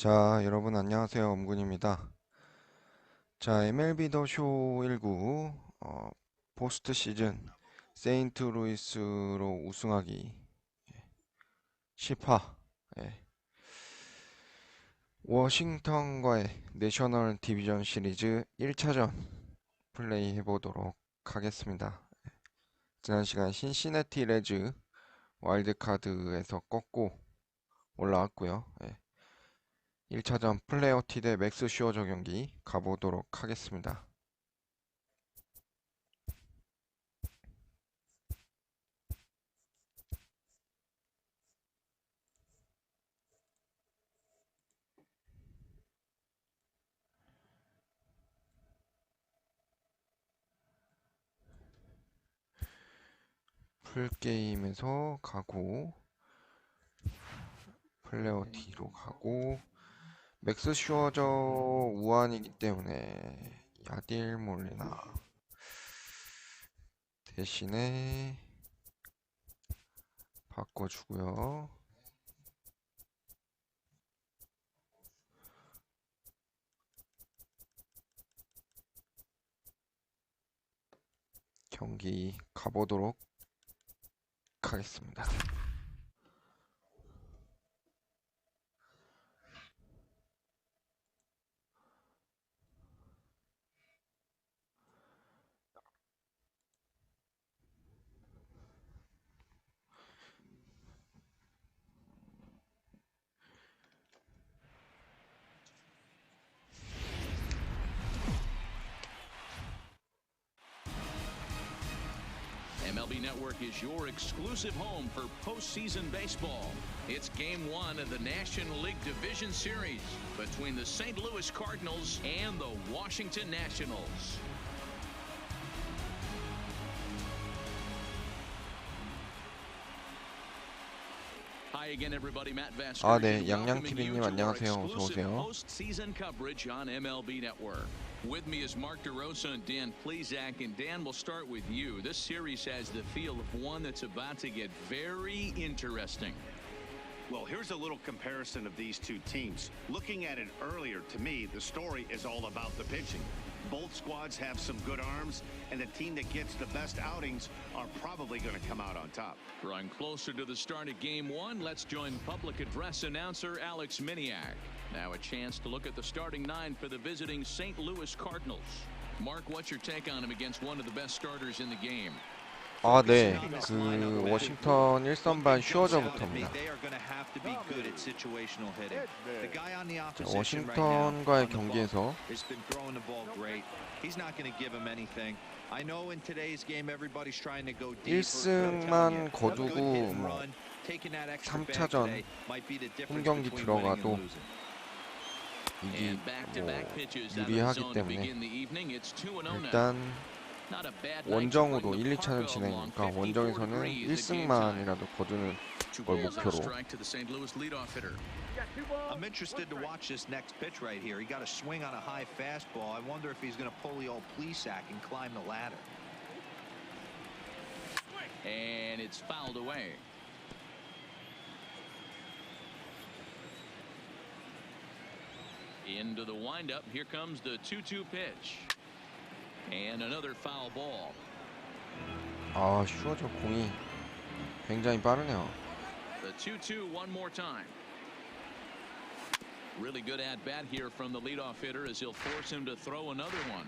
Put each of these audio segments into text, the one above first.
자, 여러분 안녕하세요. 엄군입니다. 자, MLB 더 쇼 19 포스트시즌 세인트루이스로 우승하기 10화 워싱턴과의 내셔널 디비전시리즈 1차전 플레이 해보도록 하겠습니다. 지난 시간 신시내티 레즈 와일드카드에서 꺾고 올라왔고요. 1차전 플레이어 티 대 맥스 슈어저 경기 가보도록 하겠습니다. 풀게임에서 가고 플레이어 T로 가고 맥스 슈어저 우한이기 때문에 야딜 몰리나 대신에 바꿔주고요. 경기 가보도록 하겠습니다. MLB Network is your exclusive home for postseason baseball. It's Game 1 of the National League Division Series between the St. Louis Cardinals and the Washington Nationals. Hi again, everybody. Matt Vasquez. 네, 양양TV님 안녕하세요. 어서 오세요. Postseason coverage on MLB Network. With me is Mark DeRosa and Dan Plesac, and Dan, we'll start with you. This series has the feel of one that's about to get very interesting. Well, here's a little comparison of these two teams. Looking at it earlier, to me, the story is all about the pitching. Both squads have some good arms, and the team that gets the best outings are probably going to come out on top. Drawing closer to the start of Game 1, let's join public address announcer Alex Miniak. Now a chance to look at the starting nine for the visiting St. Louis Cardinals. Mark, what's your take on him against one of the best starters in the game? 네, 워싱턴 1선발 슈어저부터입니다. 워싱턴과의 경기에서 1승만 거두고 3차전 홈경기 들어가도 이기 유리하기 때문에 일단 원정으로 1, 2차전 진행이니까 원정에서는 1승만이라도 거두는 걸 목표로. I'm interested to watch this next pitch right here. He got a swing on a high fastball. I wonder if he's going to pull the old Plesac and climb the ladder. And it's fouled away. Into the windup. Here comes the 2-2 pitch. And another foul ball. 슈어저 공이 굉장히 빠르네요. The 2-2 one more time. Really good at bat here from the leadoff hitter as he'll force him to throw another one.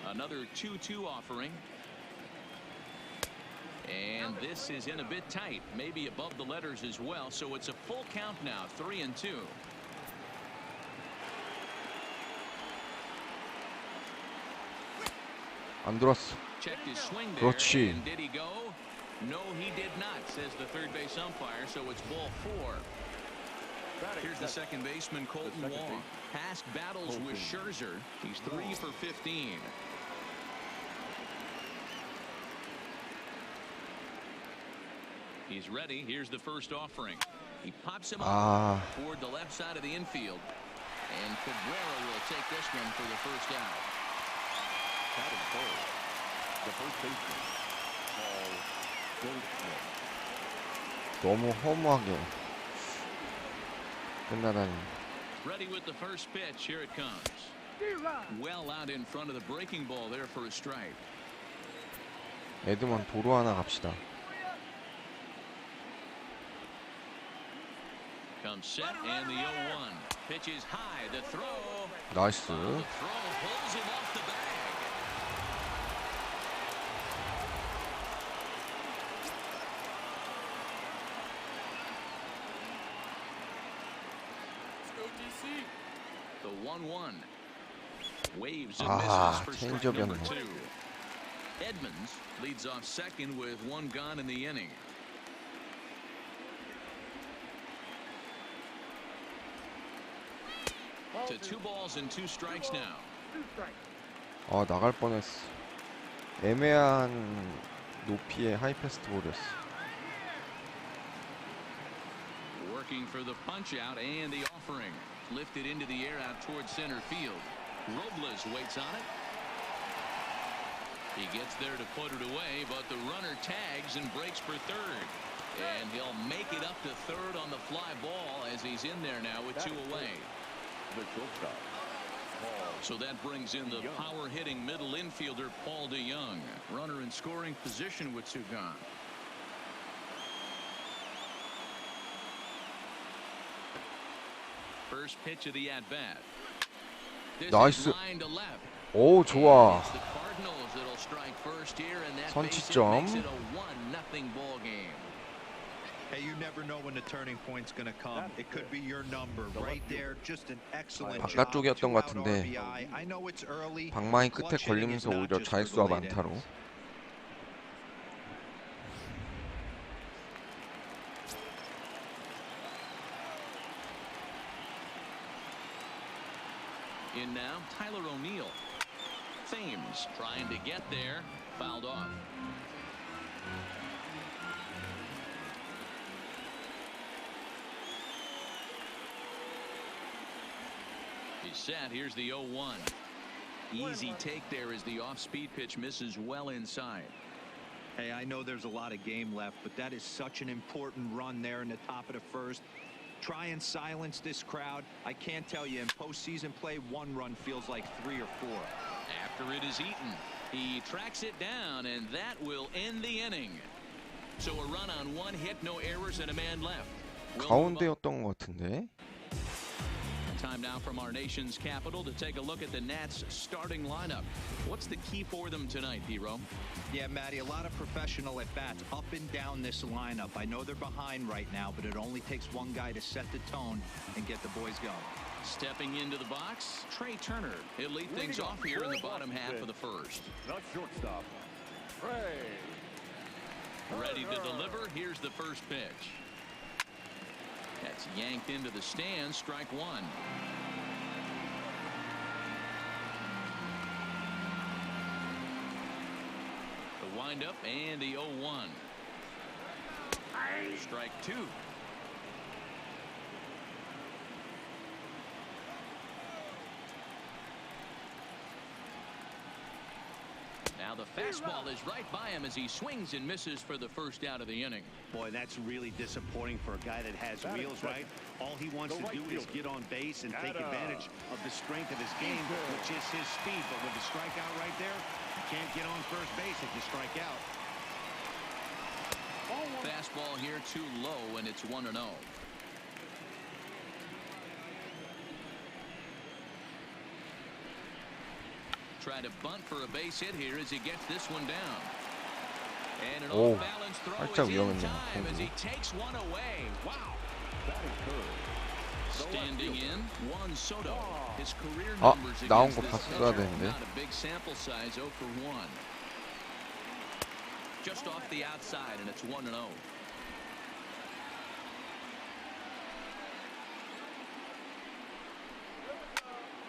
Another 2-2 offering. And this is in a bit tight, maybe above the letters as well, so it's a full count now, 3-2. 안 들어왔어. 그렇지. Did he go? No, he did not, says the third base umpire, so it's ball 4. Here's the second baseman, Colton Wong. Past battles with Scherzer. He's 3 for 15. He's ready. Here's the first offering. He pops him up toward the left side of the infield. And Cabrera will take this one for the first out. The first baseman, Paul Goldschmidt. 너무 허무하게 끝나다니. Ready with the first pitch. Here it comes. Well out in front of the breaking ball there for a strike. 에드먼 도로 하나 갑시다. Comes set and the 0-1. Pitch is high. The throw. 나이스. The throw pulls him off the bag. The 1-1. Waves and misses for strike number 2. Edmonds leads off second with one gone in the inning. To 2 balls and 2 strikes now. 아, 나갈 뻔했어. 애매한 높이의 하이패스트볼이었어. Working for the punch out and the offering. Lifted into the air out towards center field. Robles waits on it. He gets there to put it away, but the runner tags and breaks for third. And he'll make it up to third on the fly ball as he's in there now with 2 away. The shortstop. So that brings in the power-hitting middle infielder Paul DeYoung. Runner in scoring position with 2 gone. First pitch of the at-bat. 나이스. Line to left. 오, 좋아. It's the Cardinals that'll strike first here, and that 선취점. makes it a 1-0 ball game. Hey, you never know when the turning point's going to come. It could be your number right there. Just an excellent job. 바깥쪽이었던 것 같은데 I know it's early. 방망이 끝에 걸리면서 오히려 자릿수가 많다로. In now, Tyler O'Neill. Thames trying to get there. Fouled off. He's set. Here's the 0-1. Easy take there as the off-speed pitch misses well inside. Hey, I know there's a lot of game left, but that is such an important run there in the top of the first. Try and silence this crowd. I can't tell you, in postseason play, 1 run feels like 3 or 4. After it is eaten, he tracks it down, and that will end the inning. So a run on 1 hit, no errors, and a man left. 가운데였던 것 같은데. Time now from our nation's capital to take a look at the Nats starting lineup. What's the key for them tonight, Hero? Yeah, Matty, a lot of professional at-bats up and down this lineup. I know they're behind right now, but it only takes one guy to set the tone and get the boys going. Stepping into the box, Trey Turner. He'll lead things off here in the bottom half of the first. The shortstop. Trey. Ready to deliver. Here's the first pitch. That's yanked into the stands. Strike 1. The windup and the 0-1. Strike 2. Now the fastball is right by him as he swings and misses for the first out of the inning. Boy, that's really disappointing for a guy that has wheels, right? All he wants to do is get on base and take advantage of the strength of his game, which is his speed. But with the strikeout right there, you can't get on first base if you strike out. Fastball here too low, and it's 1-0. Try to bunt for a base hit here as he gets this one down. And an off-balance throw is in time as he takes one away. Wow. Standing in, Juan Soto. His career numbers 나온 against 거 this 봤어야 pitcher, 되는데. not a big sample size, 0 for 1. Just off the outside, and it's 1-0.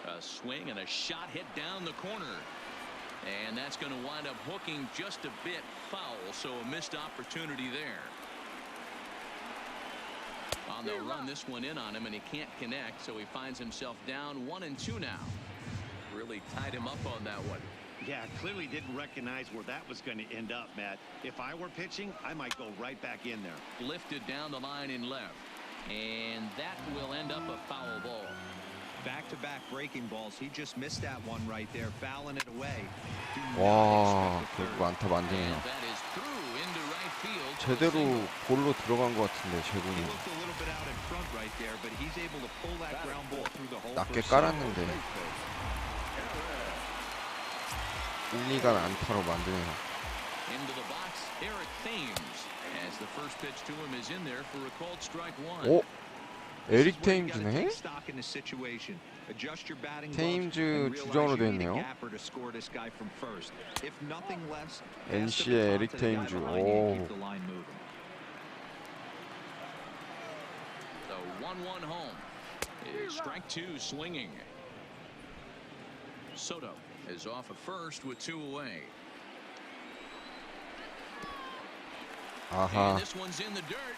A swing and a shot hit down the corner. And that's going to wind up hooking just a bit foul, so a missed opportunity there. On the run, this one in on him, and he can't connect, so he finds himself down 1-2 now. Really tied him up on that one. Yeah, clearly didn't recognize where that was going to end up, Matt. If I were pitching, I might go right back in there. Lifted down the line in left. And that will end up a foul ball. Back-to-back breaking balls. He just missed that one right there, fouling it away. 와, 결국 안타 And 만드네요. that is through into right field. for a 제대로 single. 볼로 들어간 것 같은데 He 제군이 looked a little bit out in front right there, but he's able to pull that ground ball through the hole. 낮게 for a single. 깔았는데 1, 2간 안타로 만드네요. Into the box, Eric Thames. As the first pitch to him is in there for a called strike one. 오, This is 에릭 where you gotta 테임즈네. take stock in the situation. Adjust your batting gloves 테임즈 and realize 주전으로 you need a 됐네요. gapper to score this guy from first. If nothing less, pass the NC의 baton 에릭 to the guy 테임즈. behind you and 오. keep the line moving. The 1-1 home is strike two swinging. Soto is off at first with 2 away. And 아하, this one's in the dirt.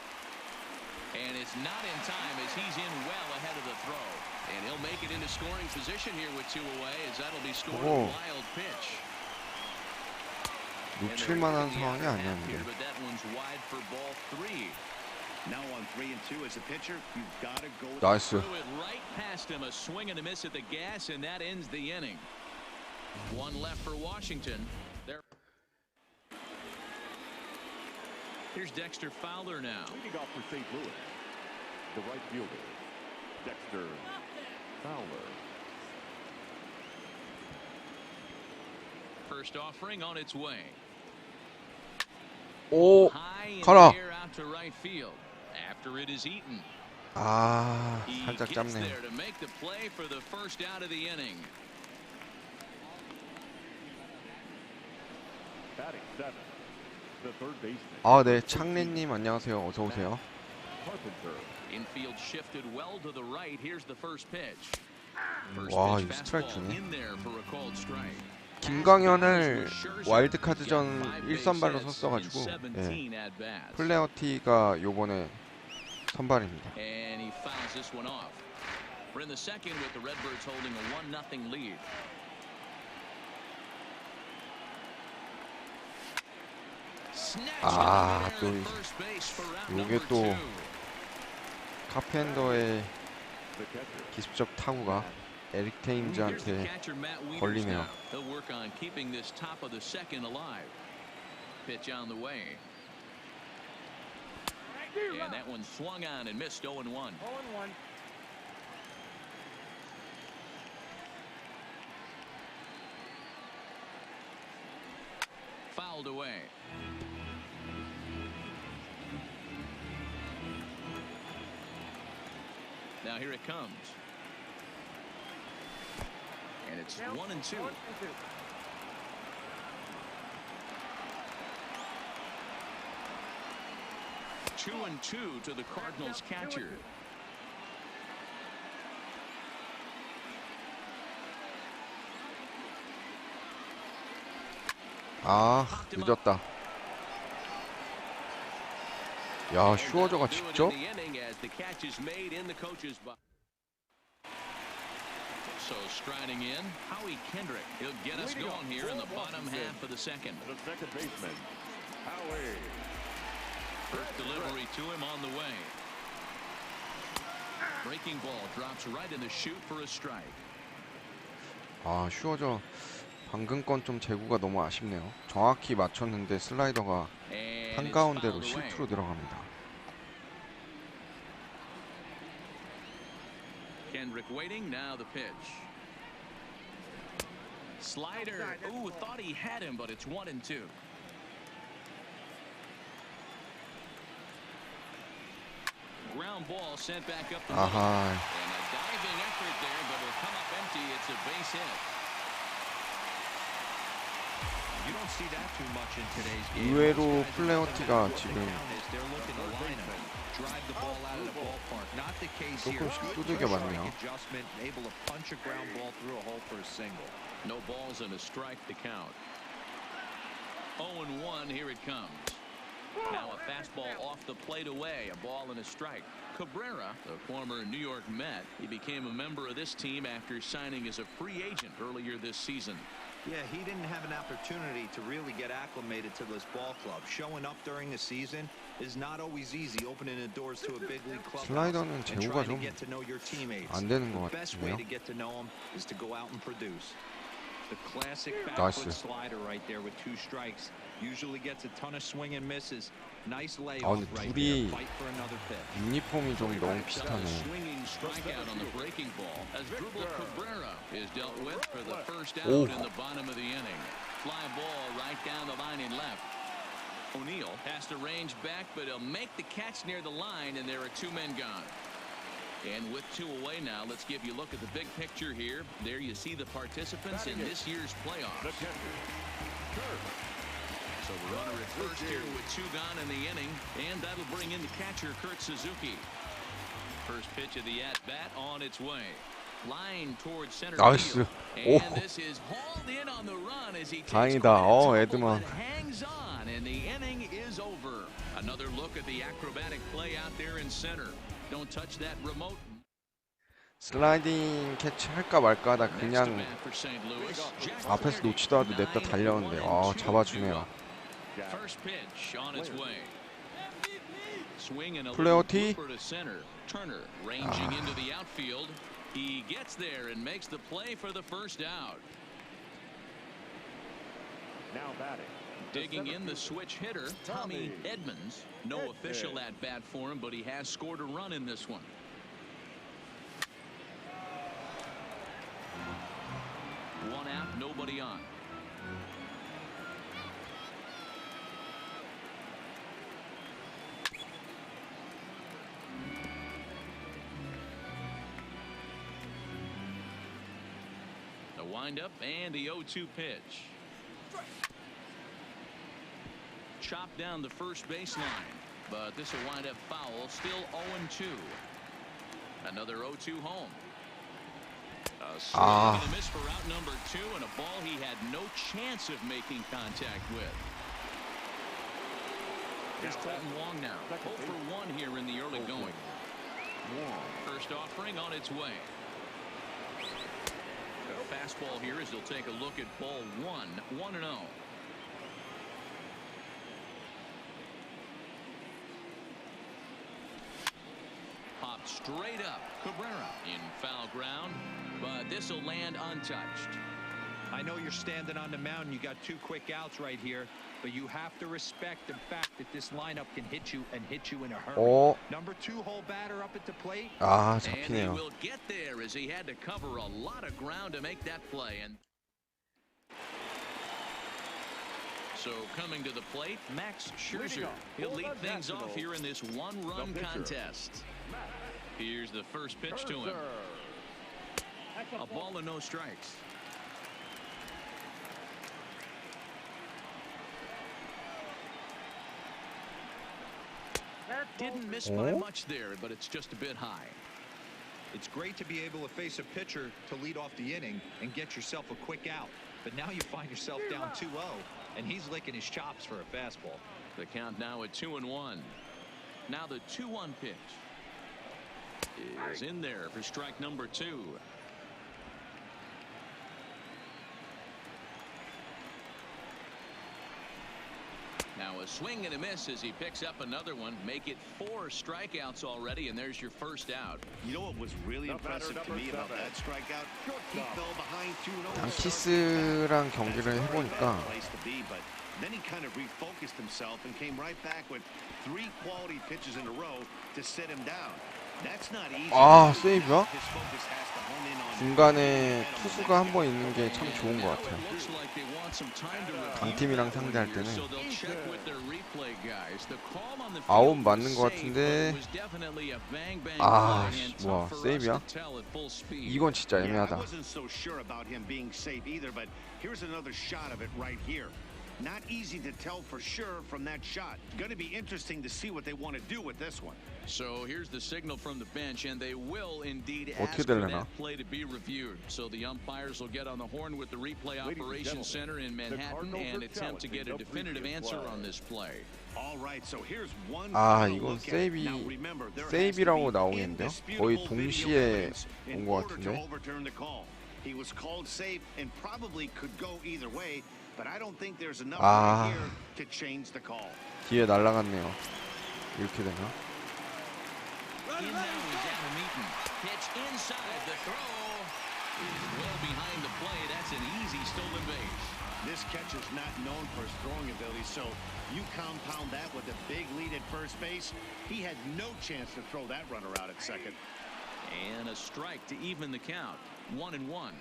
And it's not in time as he's in well ahead of the throw. And he'll make it into scoring position here with 2 away as that'll be scored a 오. wild pitch. And 놓칠 they're 만한 working the 상황이 outer half 아니었는데. here, but that one's wide for ball 3. Now on 3-2 as a pitcher, you've got to go. 나이스. Threw it right past him, a swing and a miss at the gas, and that ends the inning. One left for Washington. There. Here's Dexter Fowler now. Leading off for St. Louis, the right fielder, Dexter Fowler. First offering on its way. 오, High in 가라. the air out to right field. After it is eaten. 아, He 살짝 gets 짧네. there to make the play for the first out of the inning. Batting 7, the third baseman. 아, 네, 창래님 안녕하세요. 어서 오세요. Carpenter. Infield shifted well to the right. Here's the first pitch. First 와, pitch 이거 스트라이크 fastball 주네. in there for a called strike. 김광현을 와일드카드전 1선발로 썼어가지고 예, 플레어티가 요번에 선발입니다. And he fouls this one off. We're in the second with the Redbirds holding a 1-0 lead. 아, 또 요게 또 카펜더의 The catcher. 기습적 타구가 에릭 테임즈한테 걸리네요. He'll work on keeping this top of the second alive. Pitch on the way. And that one swung on and missed 0-1. Fouled away. Now here it comes. And it's 1-2. 2-2 to the Cardinals catcher. 아, 늦었다. 야, 슈어저가 직접? So striding in, Howie Kendrick. He'll get us going here in the bottom half of the second. The second baseman, Howie. First delivery to him on the way. Breaking ball drops right in the chute for a strike. 아, 슈어저 방금 건 좀 제구가 너무 아쉽네요. 정확히 맞췄는데 슬라이더가 And it's 한가운데로 fouled away. 실투로 들어갑니다. Kendrick waiting, now the pitch. Slider, ooh, thought he had him, but it's 1-2. Ground ball sent back up the middle. 아하, And a diving effort there, but it'll come up empty. It's a base hit. You don't see that too much in today's game. 의외로 Those guys 플레어티가 what the 지금 count is. They're looking to line them, drive the ball out of the ballpark. Not the case here. 조금씩 Good 두들겨 strike 맞네요. adjustment, able to punch a ground ball through a hole for a single. No balls and a strike to count. 0-1, here it comes. Now a fastball off the plate away, a ball and a strike. Cabrera, the former New York Met, he became a member of this team after signing as a free agent earlier this season. Yeah, he didn't have an opportunity to really get acclimated to this ball club. Showing up during the season is not always easy. Opening the doors to a big league club. 슬라이더는 제구가 좀 안 되는 것 The best way 같네요. to get to know him is to go out and produce. The classic 나이스. backfoot slider right there with 2 strikes. Usually gets a ton of swing and misses. Nice 아 layoff 근데 right 둘이 there. Fight for another pitch. 유니폼이 좀 너무 비슷하네. Swinging strikeout on the breaking ball as Dribble Cabrera is dealt with for the first out Oh. in the bottom of the inning. Fly ball right down the line and left. O'Neill has to range back, but he'll make the catch near the line, and there are 2 men gone. And with 2 away now, let's give you a look at the big picture here. There you see the participants in this year's playoffs. So the runner at first here with 2 gone in the inning, and that'll bring in the catcher, Kurt Suzuki. First pitch of the at-bat on its way. Line towards center 나이스. field. 오. And this is hauled in on the run as he takes 다행이다. 에드만. hangs on, and the inning is over. Another look at the acrobatic play out there in center. Don't touch that remote. 슬라이딩 캐치 할까 말까 하다 그냥 앞에서 놓치더라도 냈다 달렸는데 잡아주네요. First pitch on its way. Swing and a 플레어 little 티. blooper to center. Turner ranging into the outfield. He gets there and makes the play for the first out. Now batting. Digging in the switch hitter, Tommy Edmonds. No official at bat for him, but he has scored a run in this one. One out, nobody on. The windup and the 0-2 pitch. Chopped down the first baseline, but this will wind up foul. Still 0-2. Another 0-2 home. A swing and a miss for out number 2, and a ball he had no chance of making contact with. Here's Colton Wong now. 0 for 1 here in the early going. First offering on its way. A fastball here as he'll take a look at ball 1, 1-0. Popped straight up. Cabrera in foul ground, but this will land untouched. I know you're standing on the mound. You got 2 quick outs right here, but you have to respect the fact that this lineup can hit you and hit you in a hurry. Number 2 hole batter up at the plate. 아 And he 잡히네요. will get there as he had to cover a lot of ground to make that play. And so coming to the plate, Max Scherzer. He'll lead things off here in this 1-run contest. Here's the first pitch to him. A ball and no strikes. Didn't miss by much there, but it's just a bit high. It's great to be able to face a pitcher to lead off the inning and get yourself a quick out. But now you find yourself down 2-0, and he's licking his chops for a fastball. The count now at 2-1. Now the 2-1 pitch is in there for strike number 2. Now a swing and a miss as he picks up another one. Make it 4 strikeouts already, and there's your first out. You know what was really impressive to me about that strikeout? He fell behind 2-0. 양키스랑 경기를 해보니까 But then he kind of refocused himself and came right back with 3 quality pitches in a row to sit him down. That's not easy. 세이브야? His focus has to hone in on 중간에 투수가 한 번 있는 게 참 좋은 것 같아요. 강팀이랑 상대할 때는 아웃 맞는 것 같은데 뭐야 세이브야? 이건 진짜 애매하다. I wasn't so sure about him being safe either, but here's another shot of it right here. Not easy to tell for sure from that shot. Going to be interesting to see what they want to do with this one. So here's the signal from the bench, and they will indeed 어떻게 ask for 되려나? that play to be reviewed. So the umpires will get on the horn with the replay operations center in Manhattan and attempt to get a definitive answer on this play. All right, so here's one 이건 세이비라고 나오겠는데요? 거의 동시에 온 것 같은데. He was called safe and probably could go either way, but I don't think there's enough 아. right here to change the call. 기회 날라갔네요. 이렇게 되면. In now is Adam Eaton. Pitch inside the throw. Well behind the play. That's an easy stolen base. This catcher's not known for his throwing ability, so you compound that with a big lead at first base. He had no chance to throw that runner out at second. And a strike to even the count. 1-1.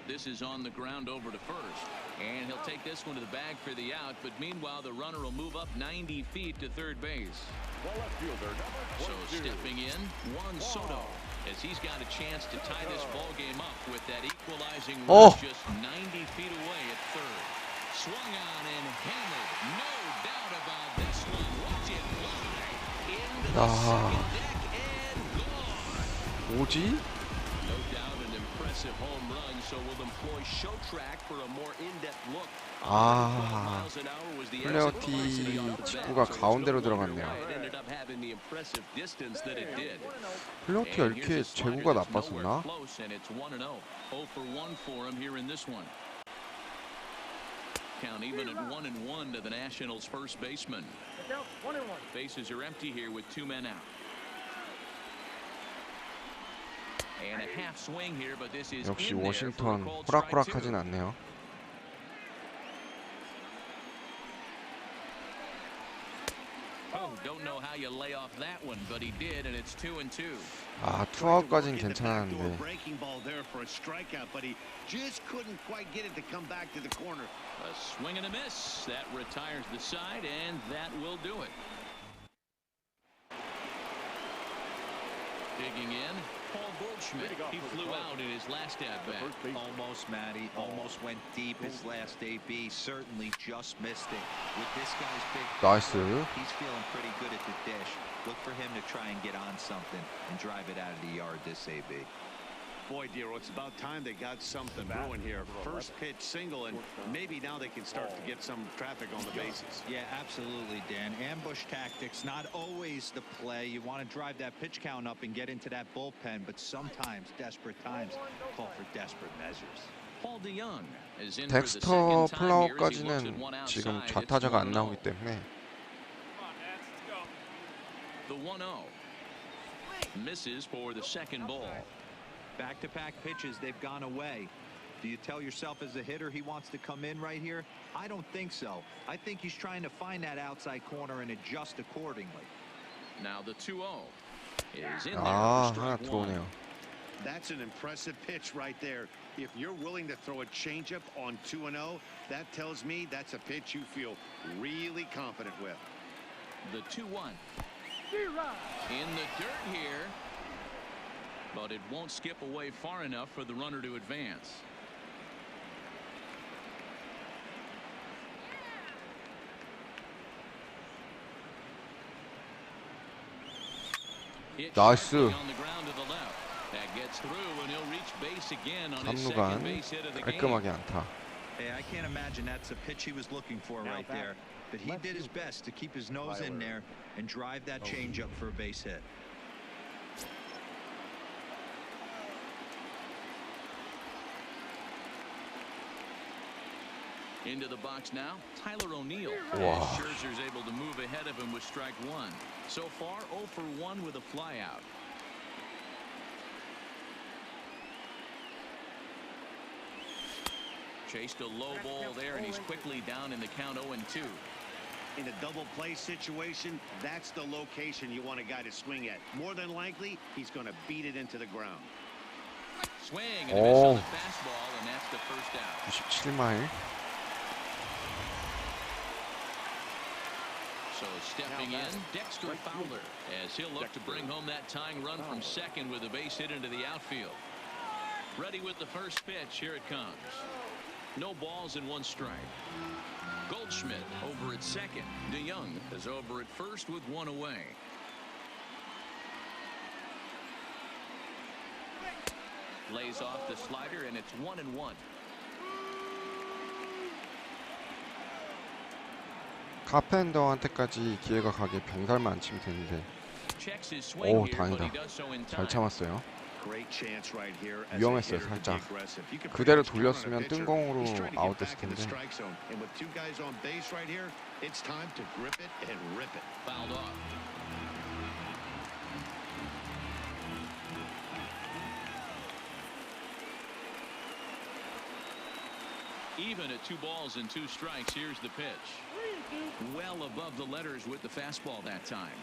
This is on the ground over to first. And he'll take this one to the bag for the out. But meanwhile, the runner will move up 90 feet to third base. The left fielder, So number 22. stepping in, Juan Soto, as he's got a chance to tie this ball game up with that equalizing Oh. rush just 90 feet away at third. Swung on and hammered. No doubt about this one. Watch it fly into the second deck and gone. 뭐지? No doubt an impressive home run. So we'll employ show track for a more in-depth look. 아, 플레어티 직구가 가운데로 들어갔네요. 플레어티가 이렇게 제구가 나빴었나? Count even at 1-1 to the Nationals' first baseman. Bases are empty here with 2 men out. And a half swing here, but this is 역시 in there for a 워싱턴 called strike two. 호락호락하진 않네요. Oh, don't know how you lay off that one, but he did, and it's 2-2. 아, 투아웃까지는 괜찮았는데. Breaking ball there for a strikeout, but he just couldn't quite get it to come back to the corner. A swing and a miss. That retires the side, and that will do it. Digging in, Paul Goldschmidt. He flew out in his last at-bat. Almost, Matty. Almost went deep his last AB. Certainly just missed it. With this guy's big 나이스. he's feeling pretty good at the dish. Look for him to try and get on something and drive it out of the yard this AB. Boy, Dero, it's about time they got something brewing here. First pitch single, and maybe now they can start to get some traffic on the bases. Yeah, absolutely, Dan. Ambush tactics, not always the play. You want to drive that pitch count up and get into that bullpen, but sometimes desperate times call for desperate measures. Paul DeYoung is in for the 덱스터 second time here as he looks at 플라워까지는 one 지금 outside. 좌타자가 안 It's 1-0. 나오기 때문에 The 1-0 misses for the second ball. Back-to-back pitches, they've gone away. Do you tell yourself as a hitter he wants to come in right here? I don't think so. I think he's trying to find that outside corner and adjust accordingly. Now the 2-0 is in there 아, for 하나 strike one. 들어오네요. That's an impressive pitch right there. If you're willing to throw a changeup on 2-0, that tells me that's a pitch you feel really confident with. The 2-1 in the dirt here, but it won't skip away far enough for the runner to advance. 나이스. On the ground to the left. That gets through, and he'll reach base again on his second 3루간 base hit of the game. 깔끔하게 안타. Hey, I can't imagine that's the pitch he was looking for right there. But he did his best to keep his nose in there and drive that changeup for a base hit. Into the box now, Tyler O'Neill. Wow. Scherzer's able to move ahead of him with strike one. So far, 0 for 1 with a flyout. Chased a low ball there, and he's quickly down in the count 0-2. In a double play situation, that's the location you want a guy to swing at. More than likely, he's going to beat it into the ground. Swing and a miss on the fastball, and that's the first out. 97마일. So stepping in, Dexter Fowler, as he'll look to bring home that tying run from second with a base hit into the outfield. Ready with the first pitch. Here it comes. No balls and 1 strike. Goldschmidt over at second. DeYoung is over at first with 1 away. Lays off the slider, and it's 1-1. 카펜더한테까지 기회가 가게 병살만 안 치면 되는데. Checks his swing 오, here, but 다행이다. he does so in 잘 time. 참았어요. Great chance right here as a 위험했어요, hitter to be 살짝. aggressive. You can 그대로 pretty much count on a 돌렸으면 pitcher. 뜬공으로 He's trying to get 아웃됐을 back in the 텐데. strike zone. And with two guys on base right here, it's time to grip it and rip it. Fouled off. Even at 2 balls and 2 strikes, here's the pitch. Well above the letters with the fastball that time.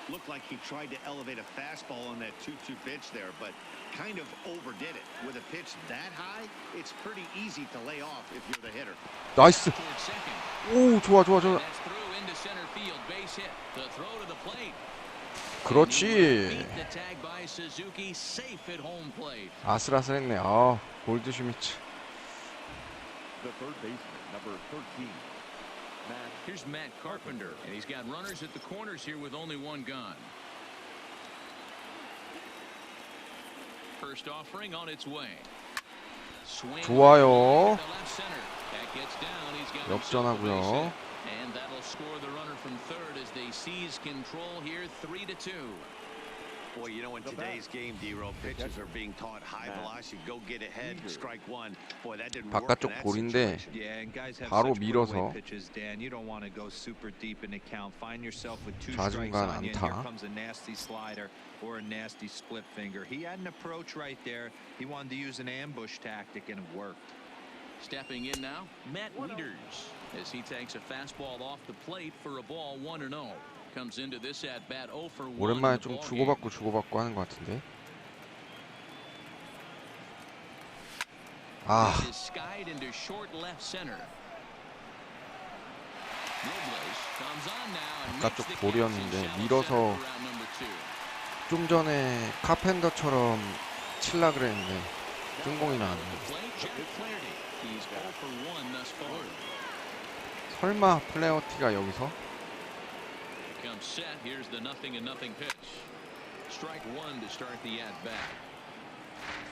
Looked like he tried to elevate a fastball on that 2-2 pitch there, but kind of overdid it. With a pitch that high, it's pretty easy to lay off if you're the hitter. 나이스. Towards second. 오, 좋아. And that's through into center field. Base hit. The throw to the plate. 그렇지. Beat the tag by Suzuki. Safe at home plate. 아슬아슬했네. 아, 골드슈미츠. The third baseman, number 13. Here's Matt Carpenter, and he's got runners at the corners here with only 1 gone. First offering on its way. Swing 좋아요. to left center. That gets down. He's got himself a base 역전하고요. hit. And that'll score the runner from third as they seize control here, 3-2. Boy, you know, in today's game, D-Roll, pitchers are being taught high velocity. Go get ahead, strike one. Boy, that didn't work in 바깥쪽 that 볼인데 situation. Yeah, and guys have 바로 such 밀어서 breakaway pitches, Dan. You don't want to go super deep in the count. Find yourself with 2 strikes 좌중간 on you, and 안타. here comes a nasty slider or a nasty split finger. He had an approach right there. He wanted to use an ambush tactic, and it worked. Stepping in now, Matt Wieters, as he takes a fastball off the plate for a ball 1-0. Comes into this at bat 0 for 1. 오랜만에 좀 주고받고 하는 것 같은데. 아, This is skied into short left center. Robles comes on now and makes 바깥쪽 the catch in 볼이었는데 shallow 밀어서 center for out number 2. 좀 전에 카펜더처럼 칠라 그랬는데 뜬공이 나왔네. Play Jack Flaherty. He's 0 for 1 thus far. 설마 플레어티가 여기서? Comes set. Here's the 0-0 pitch. Strike 1 to start the at bat.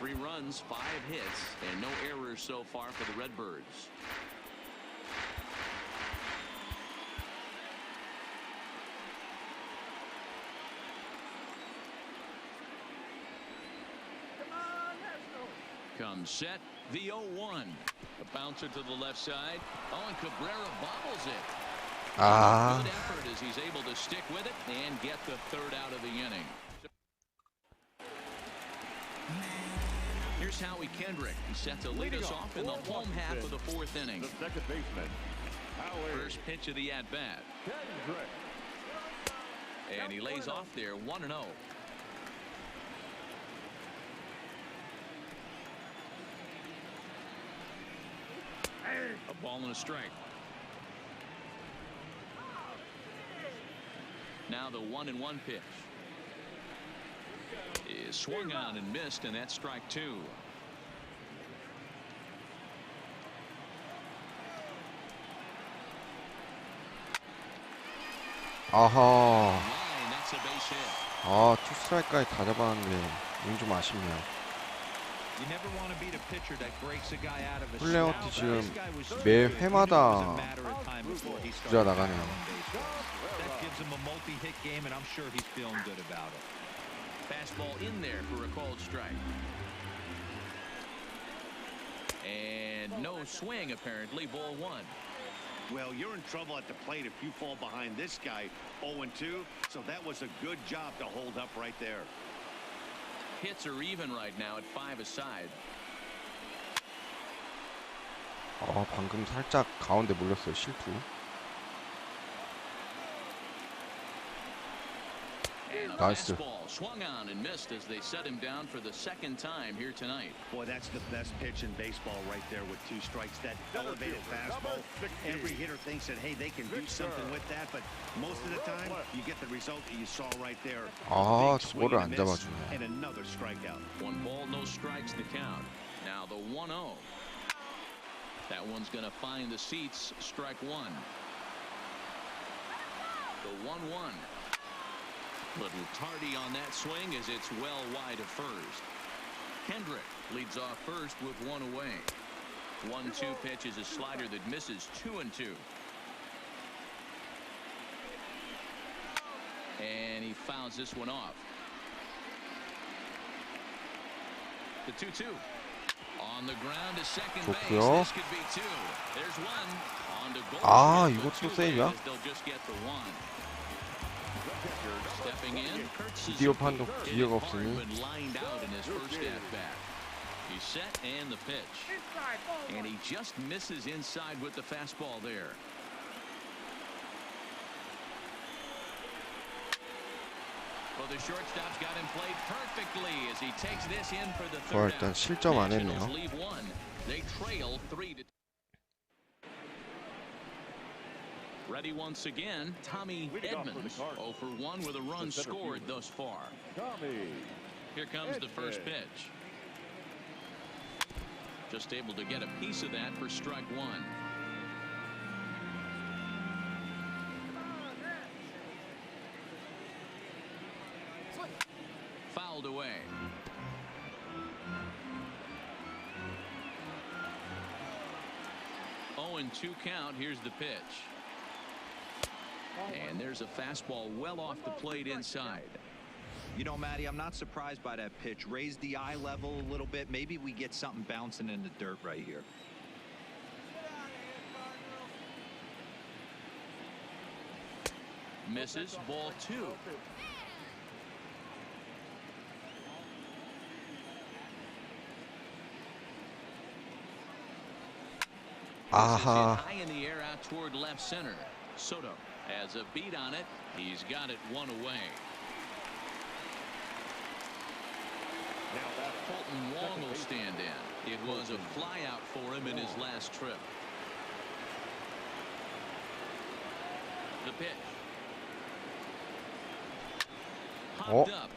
3 runs, 5 hits, and no errors so far for the Redbirds. Comes set. The 0-1. A bouncer to the left side. Oh, and Cabrera bobbles it. 아, Good effort as he's able to stick with it and get the third out of the inning. Here's Howie Kendrick. He's set to lead us off in the home half of the 4th inning. The second baseman, Howie First pitch of the at-bat. Kendrick. And he lays off there 1-0. A ball and a strike. Now the 1-1 pitch is swung on and missed, and that's strike 2. 아하. Line, that's a base hit. 아, 투 스트라이크까지 다 잡았는데 이건 좀 아쉽네요. You never want to beat a pitcher that breaks a guy out of a 플레어티 slump. 지금 This guy was so 매 good. 회마다 He knew it was a matter of time before he 부자 started 나가네요. fouling baseballs. That gives him a multi-hit game, and I'm sure he's feeling good about it. Fastball in there for a called strike. And no swing, apparently. Ball 1. Well, you're in trouble at the plate if you fall behind this guy 0-2, so that was a good job to hold up right there. Hits are even right now at 5 aside. 방금 살짝 가운데 몰렸어요. 실투. And a Nice. fastball swung on and missed as they set him down for the 2nd time here tonight. Boy, that's the best pitch in baseball right there with 2 strikes. That elevated fastball. Every hitter thinks that, hey, they can do something with that, but most of the time, you get the result that you saw right there. 아, Big swing 저거를 and 안 a miss, 잡아주네. and another strikeout. 1 ball, no strikes the count. Now the 1-0. That one's going to find the seats. Strike 1. The 1-1. Little tardy on that swing as it's well wide of first. Kendrick leads off first with 1 away. 1-2 pitch is a slider that misses 2-2. And he fouls this one off. The 2-2. On the ground to second base. 좋고요. This could be two. There's one. On to goal. 아, The 이것도 two 세이브야? bases, they'll just get the one. Stepping in, 비디오 판독 기회가 없으니. lined out in his first at bat. He's set and the pitch. And he just misses inside with the fastball there. Well, the shortstop's got him played perfectly as he takes this in for the 좋아, third 일단 out. 실점 안 Nationals 했네요. leave one. They trail 3-2. Ready once again, Tommy Edmonds. 0 for 1 with a run scored thus far. Here comes the first pitch. Just able to get a piece of that for strike one. Fouled away. Oh, and 2 count. Here's the pitch. And there's a fastball well off the plate inside. You know, Matty, I'm not surprised by that pitch. Raise the eye level a little bit. Maybe we get something bouncing in the dirt right here. Misses. Ball 2. 아하. High in the air out toward left center. Soto has a beat on it. He's got it one away. Fulton Wong will stand in. It was a fly out for him in his last trip. The pitch. Hopped up.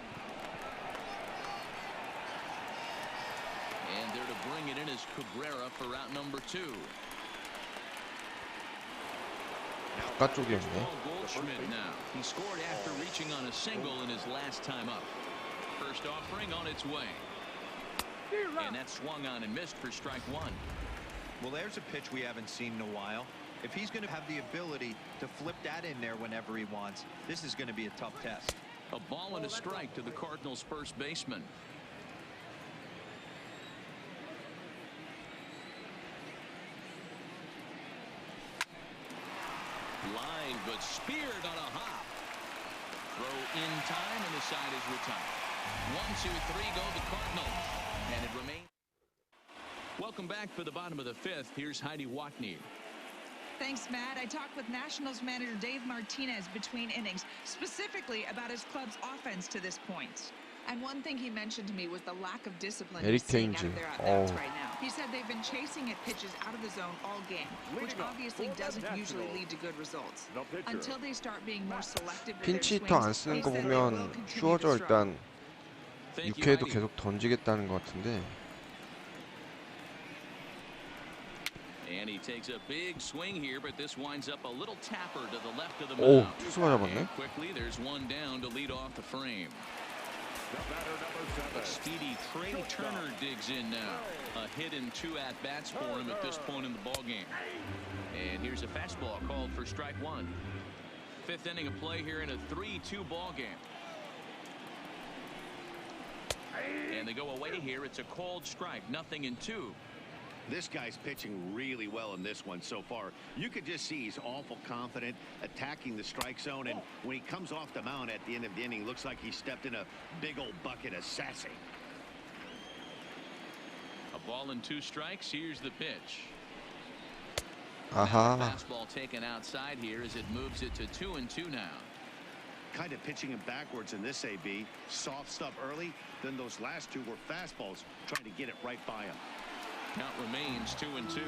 And there to bring it in is Cabrera for out number 2. 바깥쪽이었네. Goldschmidt now. He scored after reaching on a single in his last time up. First offering on its way. And that swung on and missed for strike one. Well, there's a pitch we haven't seen in a while. If he's going to have the ability to flip that in there whenever he wants, this is going to be a tough test. A ball and a strike to the Cardinals' first baseman. Line, but speared on a hop. Throw in time, and the side is retired. 1, 2, 3 go the Cardinals. And it remains. Welcome back for the bottom of the 5th. Here's Heidi Watney. Thanks, Matt. I talked with Nationals manager Dave Martinez between innings, specifically about his club's offense to this point. And one thing he mentioned to me was the lack of discipline he's seeing out of their at-bats right now. He said they've been chasing at pitches out of the zone all game, which obviously doesn't usually lead to good results. Until they start being more selective with their 핀치 히터 안 swings, 쓰는 he 거 said they will 보면 continue to 슈어저 struggle. 일단 Thank you, 6회도 Heidi. 계속 던지겠다는 것 같은데. And he takes a big swing here, but this winds up a little tapper to the left of the 오, mound. 투수가 잡았네. And quickly, there's one down to lead off the frame. But speedy Trey Turner digs in now. A hit and 2 at-bats for him at this point in the ballgame. And here's a fastball called for strike one. 5th inning of play here in a 3-2 ballgame. And they go away here. It's a called strike, 0-2. This guy's pitching really well in this one so far. You could just see he's awful confident attacking the strike zone, and when he comes off the mound at the end of the inning, looks like he stepped in a big old bucket of sassy. A ball and 2 strikes. Here's the pitch. 아하. Fastball taken outside here as it moves it to 2-2 now. Kind of pitching him backwards in this AB. Soft stuff early, then those last 2 were fastballs, trying to get it right by him. Count remains 2-2.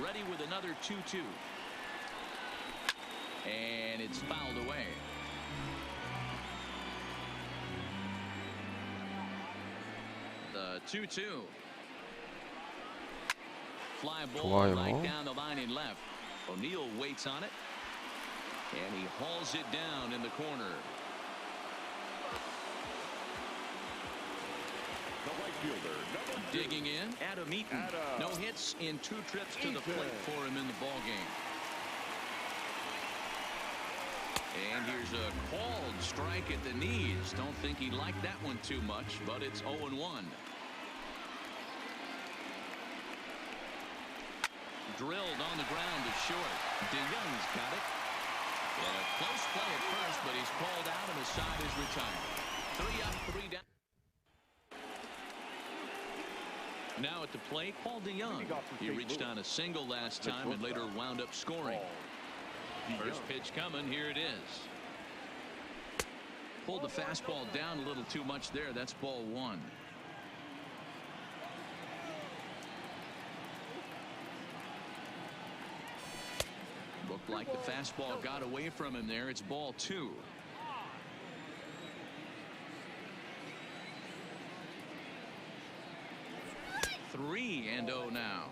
Ready with another 2-2. And it's fouled away. The 2-2. Fly ball 좋아요. right down the line and left. O'Neill waits on it. And he hauls it down in the corner. fielder, number 2. Digging in, Adam Eaton. No hits in 2 trips to the plate for him in the ball game. And here's a called strike at the knees. Don't think he liked that one too much, but it's 0-1. Drilled on the ground to short. DeYoung's got it. And a close play at first, but he's called out and the side is retired. 3 up, 3 down. Now at the plate, Paul DeYoung. He reached on a single last time and later wound up scoring. First pitch coming, here it is. Pulled the fastball down a little too much there. That's ball 1. Looked like the fastball got away from him there. It's ball 2. Three and 0 now.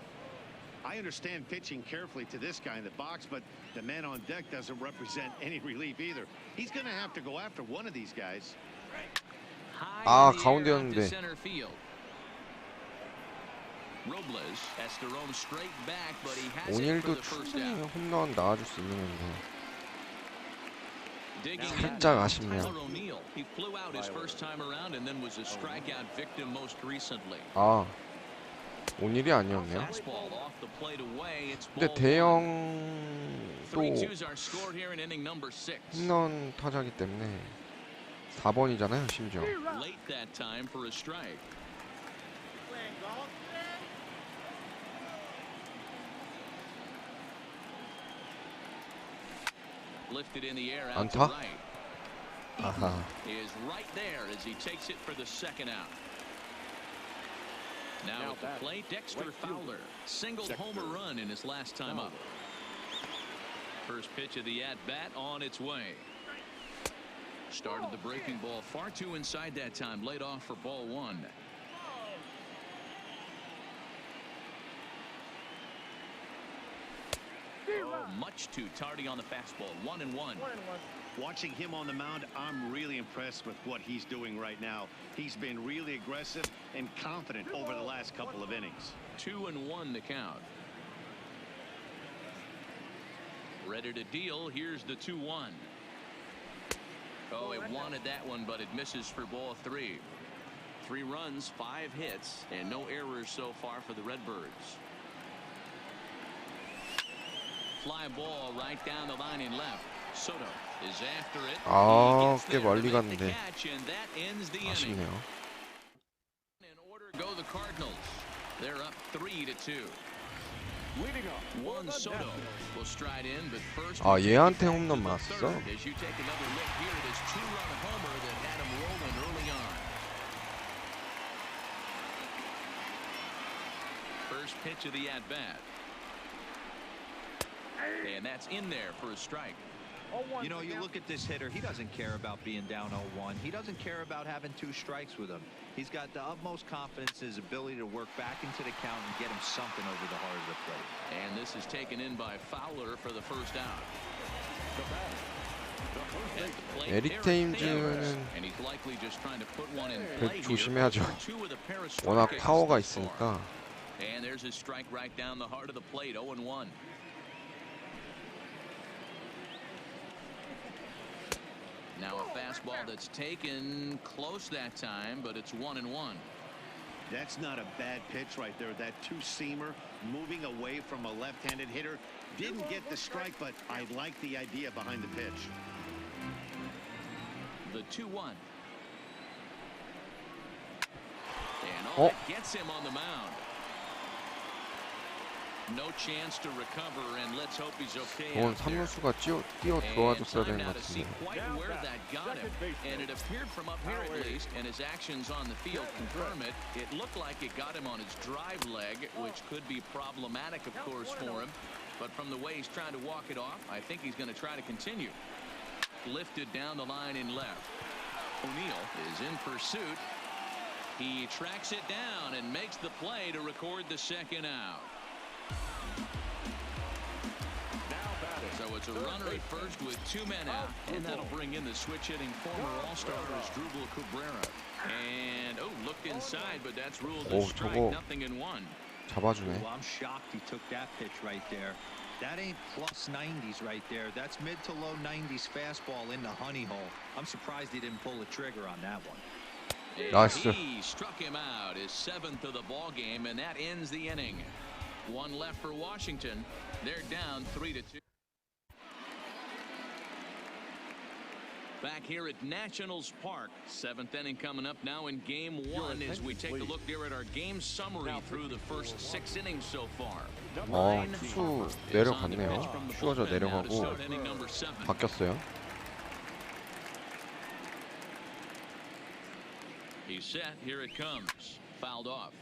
I understand pitching carefully to this guy in the box, but the man on deck doesn't represent any relief either. He's going to have to go after one of these guys. High in the air 가운데였는데. out to center field. Robles has to roam straight back, but he has it for 오닐도 the first 충분히 out. 홈런 나와줄 수 있는 건데 Digging 살짝 in, 아쉽네요. Tyler O'Neill. He flew out his first time around and then was a strikeout victim most recently. 아 오닐이 아니었네요. Fastball off the plate away. It's 근데 ball 1. 대영도 3-2's our score here in inning number 6. 홈런 타자기 때문에 4번이잖아요 심지어. Late that time for a strike. Lifted in the air out to 안타? right. 아하. Is right there as he takes it for the second out. Now at the plate, Dexter Fowler singled homer run in his last time up. First pitch of the at-bat on its way. Started the breaking ball far too inside that time. Laid off for ball 1. Oh, much too tardy on the fastball. 1-1. Watching him on the mound, I'm really impressed with what he's doing right now. He's been really aggressive and confident over the last couple of innings. 2-1 to count. Ready to deal. Here's the 2-1. Oh, it wanted that one, but it misses for ball 3. 3 runs, 5 hits, and no errors so far for the Redbirds. Fly ball right down the line in left. Soto is after it. 아, He 꽤 gets there 멀리 to make the 갔는데 catch, and that ends the inning. 아쉽네요. In order go the Cardinals. They're up 3-2. Juan Soto will stride in, but first. 아 얘한테 홈런 맞았어? As you take another look here at his 2-run homer that had him rolling early on. First pitch of the at-bat. And that's in there for a strike. You know, you look at this hitter, he doesn't care about being down 0-1. He doesn't care about having 2 strikes with him. He's got the utmost confidence in his ability to work back into the count and get him something over the heart of the plate. And this is taken in by Fowler for the first out. At the plate, 에릭 Eric 테임즈는 and he's likely just trying to put one in 그 play here. 조심해야죠. Two with a pair of 워낙 strikeouts 파워가 thus far. 있으니까. And there's his strike right down the heart of the plate. 0-1. Now a fastball that's taken close that time, but it's 1-1. That's not a bad pitch right there. That 2-seamer moving away from a left-handed hitter. Didn't get the strike, but I like the idea behind the pitch. The 2-1. And Oh. that gets him on the mound. No chance to recover, and let's hope he's okay. 그건 out there. 3루수가 뛰어 들어와줬어야 되는 것 See 같은데. quite where that got him, and it appeared from up here at least, and his actions on the field confirm it. It looked like it got him on his drive leg, which could be problematic, of course, for him. But from the way he's trying to walk it off, I think he's going to try to continue. Lifted down the line in left. O'Neill is in pursuit. He tracks it down and makes the play to record the second out. So So it's a runner at first with 2 men out, and that'll bring in the switch-hitting former All-Star Asdrubal Cabrera. And looked inside, but that's ruled a strike. 저거 Nothing in 1. 잡아주네. Well, I'm shocked he took that pitch right there. That ain't plus 90s right there. That's mid to low 90s fastball in the honey hole. I'm surprised he didn't pull the trigger on that one. Nice. He struck him out, his 7th of the ball game, and that ends the inning. 1 left for Washington. They're down 3-2. Back here at Nationals Park, 7th inning coming up now in game 1 as we take a look here at our game summary through the first 6 innings so far. 투수 내려갔네요. 슈어저 내려가고 바뀌었어요. He's set. Here it comes. Fouled off.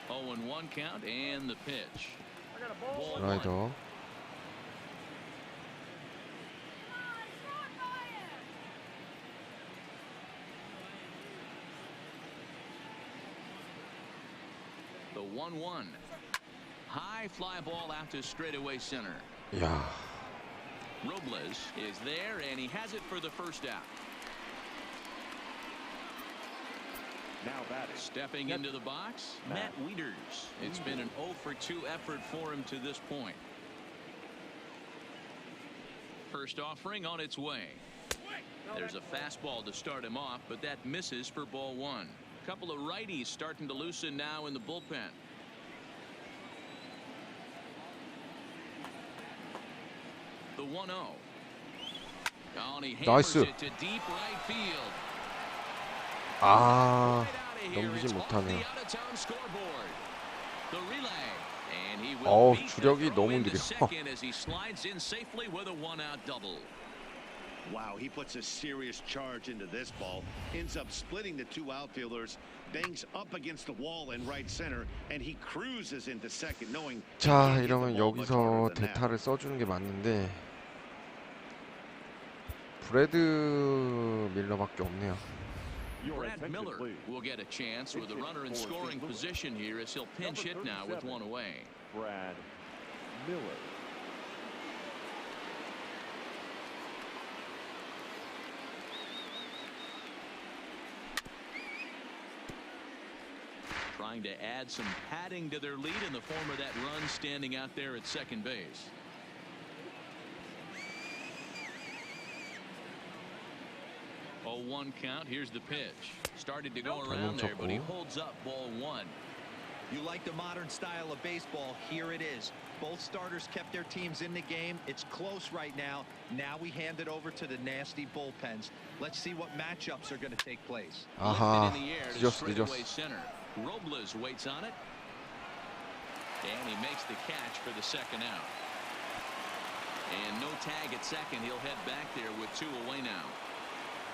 Oh, and 1 count and the pitch. 슬라이더. The 1-1. High fly ball out to straightaway center. 야, Robles is there, and he has it for the first out. Now batting. Stepping into the box, Matt Wieters. It's been an 0 for 2 effort for him to this point. First offering on its way. There's a fastball to start him off, but that misses for ball 1. A couple of righties starting to loosen now in the bullpen. The 1-0. Oh, and he hammers 나이스. it to deep right field. 아, Right out of here. 넘기지 It's off the 못하네요. out-of-town scoreboard. The relay. And he will 어우, beat the 주력이 throw 너무 into 느려. second as he slides in safely with a 1-out double. Wow, he puts a serious charge into this ball, ends up splitting the 2 outfielders, bangs up against the wall in right center, and he cruises into second, knowing. 자, 이러면 여기서 대타를 써주는 게 맞는데 브래드 밀러밖에 없네요. Your Brad attention, Miller please. will get a chance with a runner in scoring position here as he'll pinch hit now with 1 away. Brad Miller. Trying to add some padding to their lead in the form of that run standing out there at second base. Oh, 1 count. Here's the pitch. Started to go around there, but he holds up ball 1. You like the modern style of baseball. Here it is. Both starters kept their teams in the game. It's close right now. Now we hand it over to the nasty bullpens. Let's see what matchups are going to take place. 아하, Lifted in the air to 늦었어, straightaway 늦었어. center. Robles waits on it. And he makes the catch for the second out. And no tag at second. He'll head back there with 2 away now.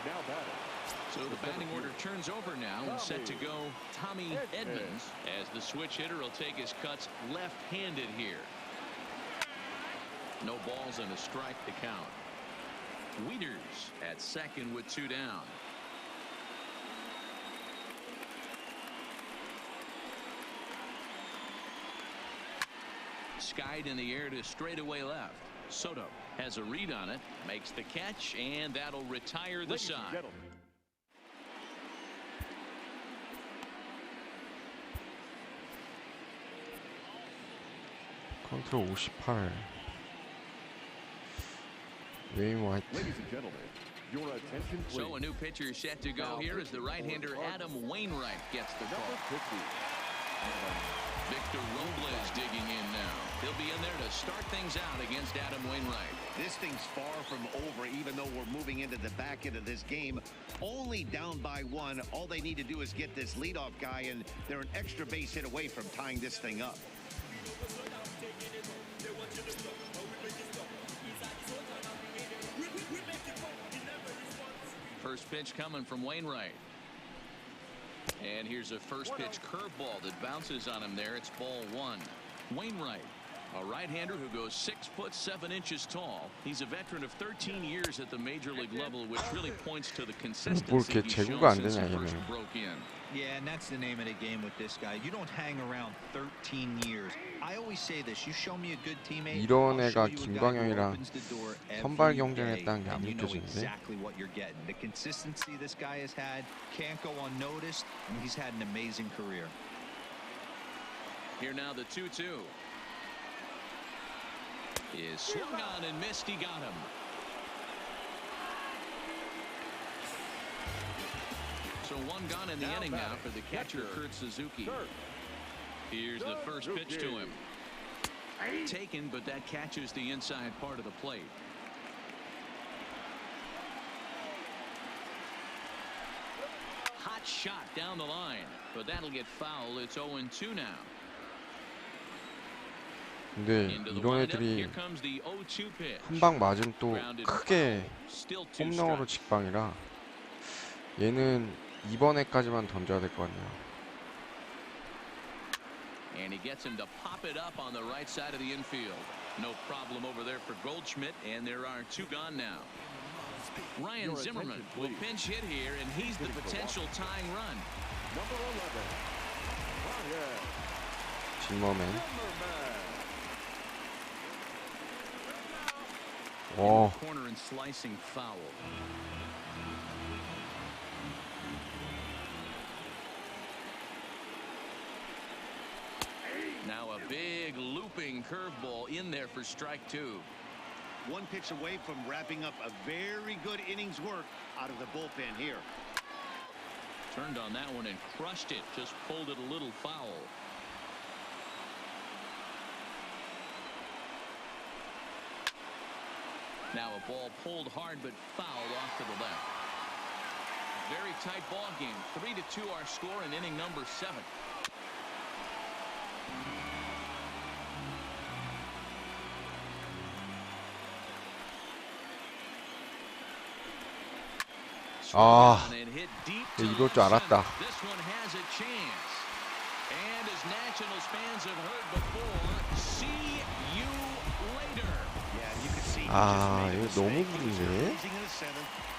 Now batting. So the batting order turns over now and set to go Tommy Edmonds as the switch hitter will take his cuts left-handed here. No balls and a strike to count. Wieters at second with 2 down. Skied in the air to straightaway left. Soto has a read on it, makes the catch, and that'll retire the Ladies and side. gentlemen, 컨트롤 58. 웨인 화이트. ladies and gentlemen, your attention, please. So a new pitcher set to go here as the right-hander Adam Wainwright gets the Number call. 50. Victor Robles digging in now. He'll be in there to start things out against Adam Wainwright. This thing's far from over, even though we're moving into the back end of this game. Only down by 1. All they need to do is get this leadoff guy, and they're an extra base hit away from tying this thing up. First pitch coming from Wainwright. And here's a first pitch curveball that bounces on him there. It's ball 1. Wainwright A right-hander who goes 6'7" tall. He's a veteran of 13 years at the major league level, which really points to the consistency he's shown since he first broke in. Yeah, and that's the name of the game with this guy. You don't hang around 13 years. I always say this. You show me a good teammate. 이런 애가 김광현이랑 선발 경쟁했다는 게 안 느껴지는데. Exactly what you're getting. The consistency this guy has had can't go unnoticed, and he's had an amazing career. Here now the 2-2. Is swung on and missed. He got him. So one gone in the inning now for the catcher, Kurt Suzuki. Here's the first pitch to him. Taken, but that catches the inside part of the plate. Hot shot down the line, but that'll get foul. It's 0-2 now. 근데 이런 애들이 한 방 맞으면 또 크게 홈런으로 직방이라 얘는 이번 회까지만 던져야 될 것 같네요. And he gets him to pop it up on the right side of the infield. No problem over there for Goldschmidt, and there are two gone now. Ryan Zimmerman will pinch hit here, and he's the potential tying run. Number 11. 진머맨. 와. Corner and slicing foul. Now a big looping curveball in there for strike two. One pitch away from wrapping up a very good innings work out of the bullpen here. Turned on that one and crushed it. Just pulled it a little foul. Now a ball pulled hard but fouled off to the left. Very tight ball game. 3-2 our score in inning number 7. 아, 이럴 줄 알았다. 아, 이거 너무 구린데?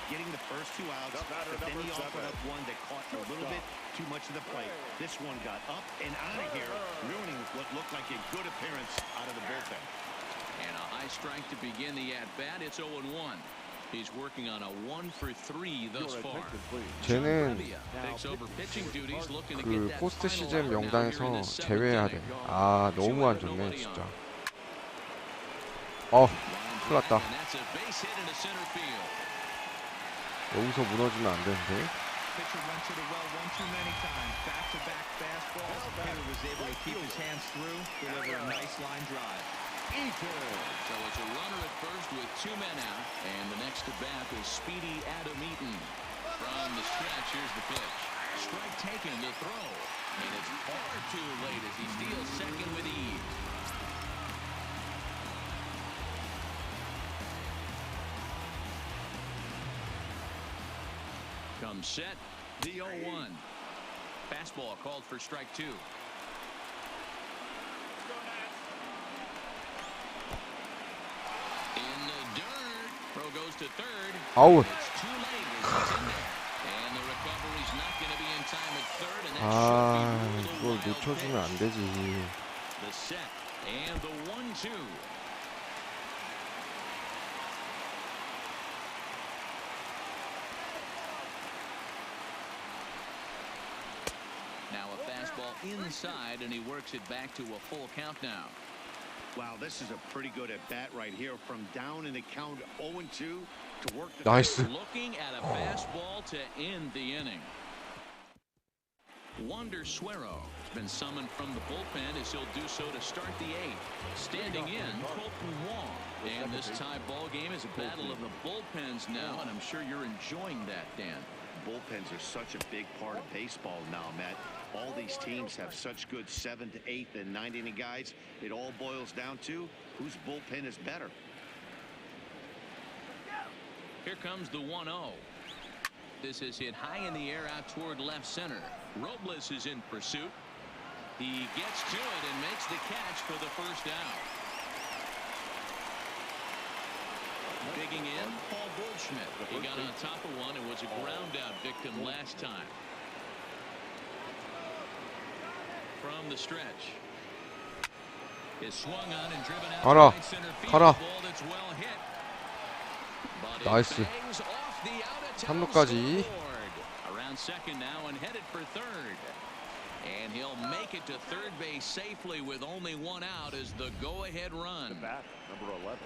Getting the first 2 outs, but then he offered up one that caught a little bit too much of the plate. This one got up and out of here, ruining what looked like a good appearance out of the bullpen. And a high strike to begin the at-bat. It's 0-1. He's working on a 1-for-3 thus far. 쟤는 그 포스트 시즌 명단에서 제외해야 돼. 아, 너무 안 좋네, 진짜. 큰일 났다. 여기서 무너지면 안 되는데. So it's a runner at first with 2 men out, and the next at bat is Speedy Adam Eaton. From the stretch, here's the pitch. Strike taken to throw, and it's far too late as he steals second with ease. Comes set, the 0-1. Fastball called for strike 2. Goes to third. 아우. It's too late. And the recovery's not going to be in time at third, and that 아, 이걸 놓쳐주면 안 되지. The set and the 1-2. Now a fastball inside, and he works it back to a full count now. Wow, this is a pretty good at bat right here. From down in the count 0-2 to work the 나이스. Looking at a fastball to end the inning. Wander Suero has been summoned from the bullpen as he'll do so to start the 8th. Standing in, Colton Wong. And this tie ball game is a battle of the bullpens now, and I'm sure you're enjoying that, Dan. Bullpens are such a big part of baseball now, Matt. All these teams have such good 7th, 8th, and 9th inning guys. It all boils down to whose bullpen is better. Here comes the 1-0. This is hit high in the air out toward left center. Robles is in pursuit. He gets to it and makes the catch for the first out. Digging in, Paul Goldschmidt. He got on top of one and was a ground out victim last time. From the stretch. Is swung on and driven out 가라. right center field. 가라. Ball that's well hit. But it 나이스. bangs off the out of town 3루까지. scoreboard. Around second now and headed for third. And he'll make it to third base safely with only one out as the go-ahead run. Bat number 11.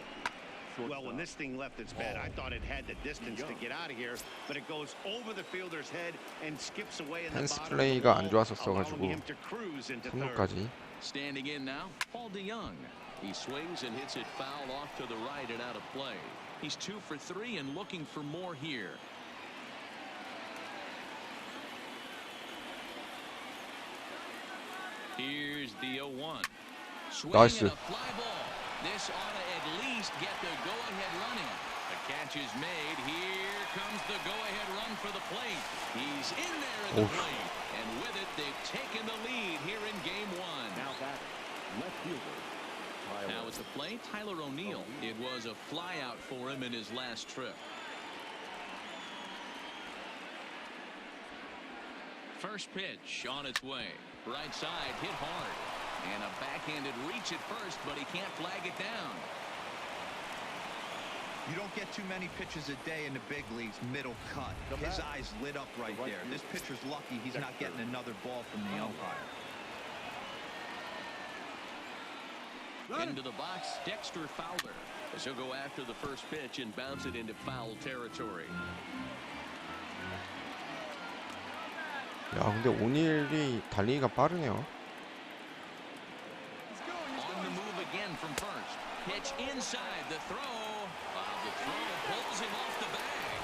Well, when this thing left its bat, I thought it had the distance to get out of here, but it goes over the fielder's head and skips away in the 펜스 bottom of the 플레이가 안 wall, 좋았었어가지고 allowing him to cruise into third. 3루까지. Standing in now, Paul DeYoung. He swings and hits it foul off to the right and out of play. He's 2 for 3 and looking for more here. Here's the 0-1. Swing 나이스. and a fly ball. This ought to at least get the go-ahead run in. The catch is made. Here comes the go-ahead run for the plate. He's in there at the Oof. plate. And with it, they've taken the lead here in game 1. Now back, left fielder. Now at the plate, Tyler O'Neill. It was a flyout for him in his last trip. First pitch on its way. Right side hit hard. And a backhanded reach at first, but he can't flag it down. You don't get too many pitches a day in the big leagues, middle cut. His eyes lit up right there. This pitcher's lucky he's not getting another ball from the umpire. Into the box, Dexter Fowler. As he'll go after the first pitch and bounce it into foul territory. 야, 근데 오닐이 달리기가 빠르네요. On the move again from first. Pitch inside the throw. The throw pulls him off the bag.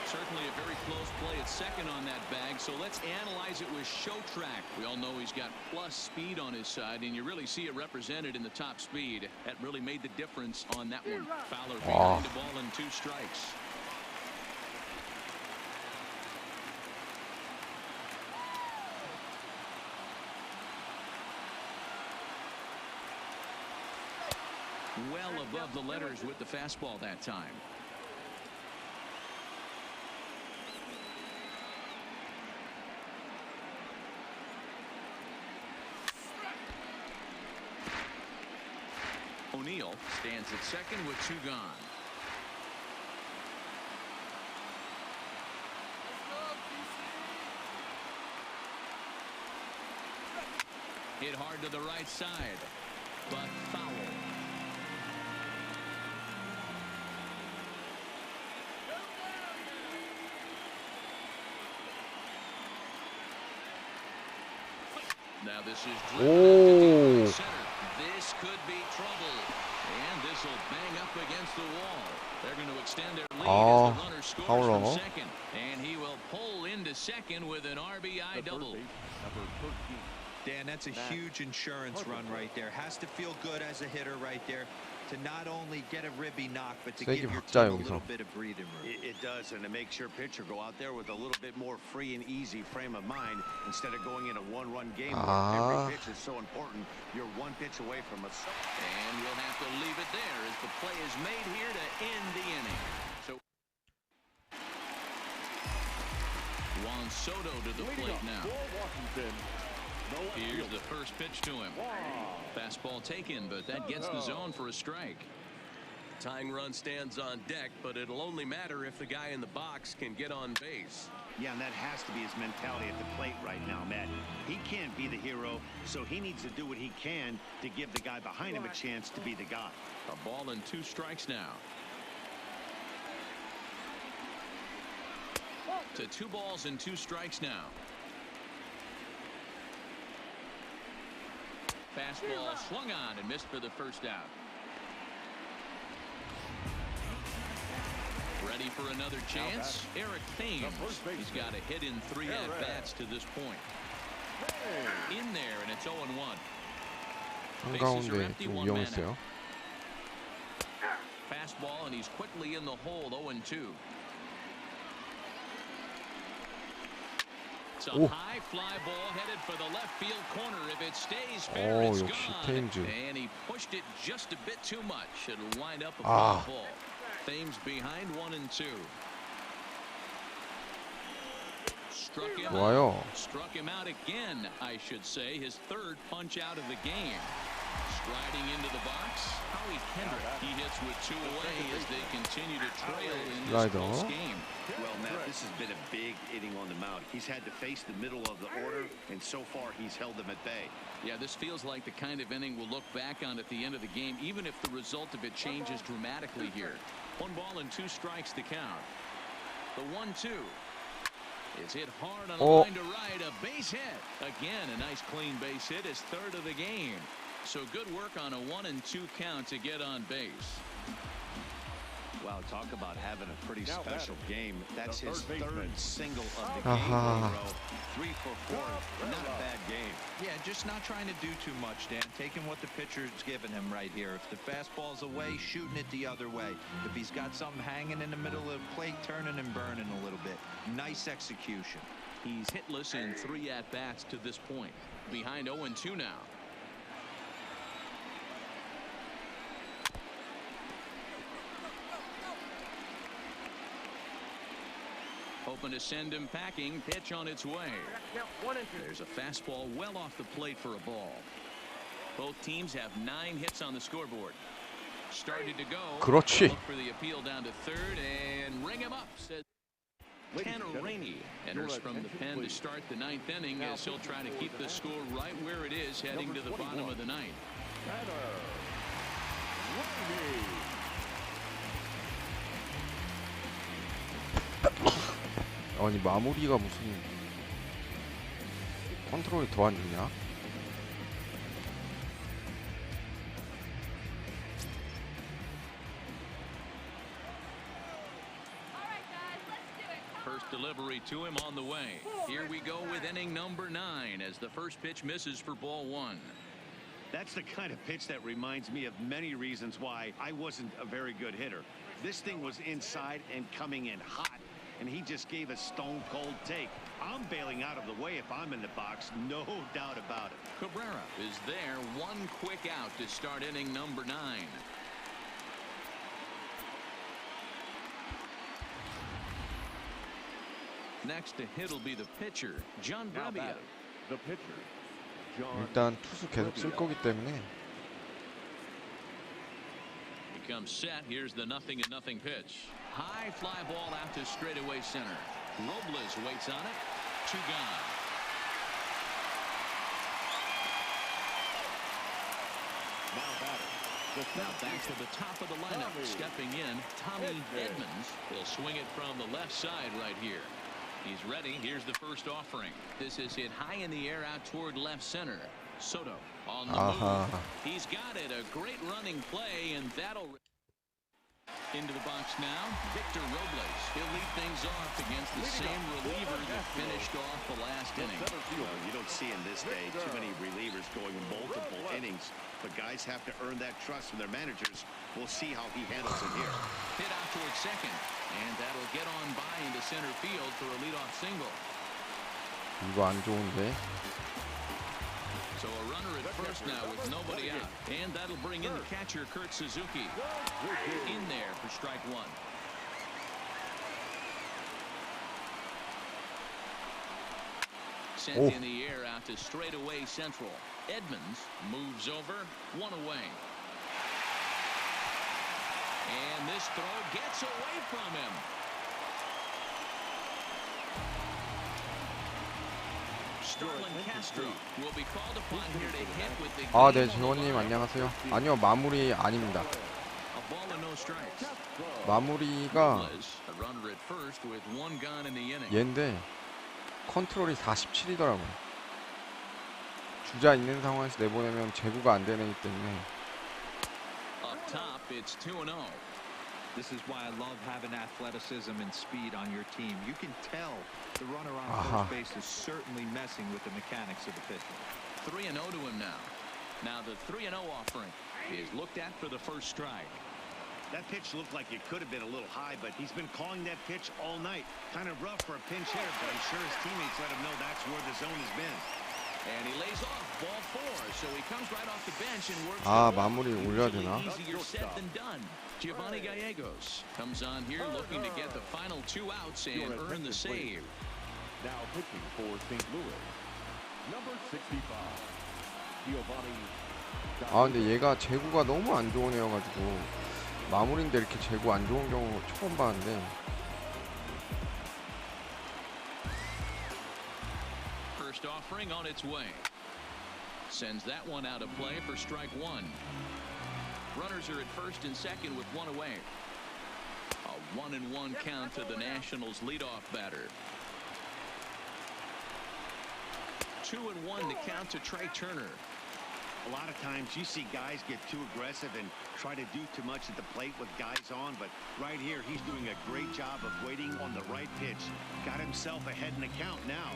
Certainly a very close play at second on that bag, so let's analyze it with show track. We all know he's got plus speed on his side, and you really see it represented in the top speed. That really made the difference on that one. Fowler behind the ball and 2 strikes. Well above the letters with the fastball that time. O'Neill stands at second with 2 gone. Hit hard to the right side, but foul. Now this is driven out to deep right center. This could be trouble, and this will bang up against the wall. They're going to extend their lead as the runner scores from second, and he will pull into second with an RBI double. Number 13. Dan, that's a huge insurance run right there. Has to feel good as a hitter right there to not only get a ribby knock, but to give your team a little bit of breathing room. It does, and it makes your pitcher go out there with a little bit more free and easy frame of mind instead of going in a one-run game. Every pitch is so important. You're 1 pitch away from a... And you'll have to leave it there as the play is made here to end the inning. So Juan Soto to the plate now. Here's the first pitch to him. Fastball taken, but that gets the zone for a strike. Tying run stands on deck, but it'll only matter if the guy in the box can get on base. Yeah, and that has to be his mentality at the plate right now, Matt. He can't be the hero, so he needs to do what he can to give the guy behind him a chance to be the guy. A ball and 2 strikes now. To 2 balls and 2 strikes now. Fastball swung on and missed for the first out. Ready for another chance? Eric Thames. He's got a hit in 3 at-bats to this point. In there, and it's 0-1. 한가운데 좀 위험했어요. Fastball, and he's quickly in the hole, 0-2. It's a 오. high fly ball headed for the left field corner. If it stays fair, it's 역시 gone. 테임즈. And he pushed it just a bit too much. It'll wind up a 아. foul ball. Thames behind 1-2. Struck him 좋아요. out. Struck him out again, I should say. His third punch out of the game. Striding into the box, Howie Kendrick. He hits with 2 away as they continue to trail in this close game. Well, Matt, this has been a big inning on the mound. He's had to face the middle of the order, and so far he's held them at bay. Yeah, this feels like the kind of inning we'll look back on at the end of the game, even if the result of it changes dramatically here. 1 ball and 2 strikes to count. The 1-2. Is hit hard on a line to right, a base hit. Again, a nice clean base hit, his 3rd of the game. So good work on a 1-2 count to get on base. Wow, talk about having a pretty special game. That's his third 3rd single of the game in a row. 3 for 4. Not a bad game. Yeah, just not trying to do too much, Dan. Taking what the pitcher's giving him right here. If the fastball's away, shooting it the other way. If he's got something hanging in the middle of the plate, turning and burning a little bit. Nice execution. He's hitless in 3 at-bats to this point. Behind 0-2 now. Hoping to send him packing. Pitch on its way. There's a fastball well off the plate for a ball. Both teams have 9 hits on the scoreboard. Started to go. 그렇지. Look for the appeal down to 3rd and ring him up. Said Tanner Rainey enters from the pen to start the 9th inning as he'll try to keep the score right where it is heading to the bottom of the 9th. 아니 마무리가 무슨 컨트롤이 더 안 좋냐? First delivery to him on the way. Here we go with inning number 9 as the first pitch misses for ball 1. That's the kind of pitch that reminds me of many reasons why I wasn't a very good hitter. This thing was inside and coming in hot, and he just gave a stone-cold take. I'm bailing out of the way if I'm in the box, no doubt about it. Cabrera is there, 1 quick out to start inning number 9. Next to hit will be the pitcher, John Brebbia. The pitcher, John. 일단 투수 계속 쓸 거기 때문에. He comes set. Here's the 0-0 pitch. High fly ball out to straightaway center. Robles waits on it. 2 gone. Now back to the top of the lineup. Stepping in, Tommy Edmonds. He'll swing it from the left side right here. He's ready. Here's the first offering. This is hit high in the air out toward left center. Soto on the move. He's got it. A great running play, and that'll into the box now. Victor Robles. He'll lead things off against the same reliever that finished off the last inning. You don't see in this day too many relievers going multiple innings, but guys have to earn that trust from their managers. We'll see how he handles it here. Hit out towards second, and that'll get on by into center field for a leadoff single. 이거 안 좋은데. So a runner at first now with nobody out, and that'll bring in the catcher Kurt Suzuki in there for strike 1. Sent in the air out to straightaway central. Edmonds moves over, 1 away. And this throw gets away from him. 아, 네, 재원님 안녕하세요. 아니요, 마무리 아닙니다. 마무리가 얘인데 컨트롤이 47이더라고요. 주자 있는 상황에서 내보내면 제구가 안 되기 때문에. This is why I love having athleticism and speed on your team. You can tell the runner on first base is certainly messing with the mechanics of the pitcher. 3-0 to him now. Now the 3-0 offering is looked at for the first strike. That pitch looked like it could have been a little high, but he's been calling that pitch all night. Kind of rough for a pinch hitter, but I'm sure his teammates let him know that's where the zone has been. And he lays off ball 4, so he comes right off the bench and works. 아, 마무리 올려야 되나? Easier said than done. Giovanni Gallegos comes on here looking to get the final 2 outs and earn the save. Now pitching for St. Louis, number 65, Giovanni. 아, 근데 얘가 제구가 너무 안 좋은 애여가지고 마무리인데 이렇게 제구 안 좋은 경우 처음 봤는데. First offering on its way. Sends that one out of play for strike 1. Runners are at first and second with 1 away. A 1-1 count to the Nationals' leadoff batter. 2-1 to count to Trey Turner. A lot of times you see guys get too aggressive and try to do too much at the plate with guys on, but right here he's doing a great job of waiting on the right pitch. Got himself ahead in the count now.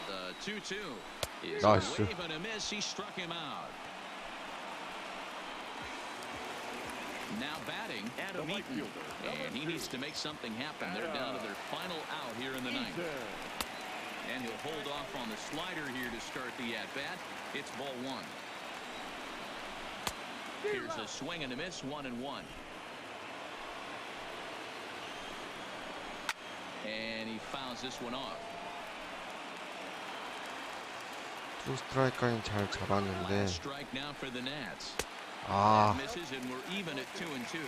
The 2-2 is Nice. a wave and a miss. He struck him out. Now batting Adam The right Eaton, fielder, and he needs to make something happen. They're down to their final out here in the ninth. And he'll hold off on the slider here to start the at-bat. It's ball 1. Here's a swing and a miss, 1-1. And he fouls this one off. 투 스트라이크까지 잘 잡았는데. Last strike now for the Nats. 아, Misses and we're even at 2-2.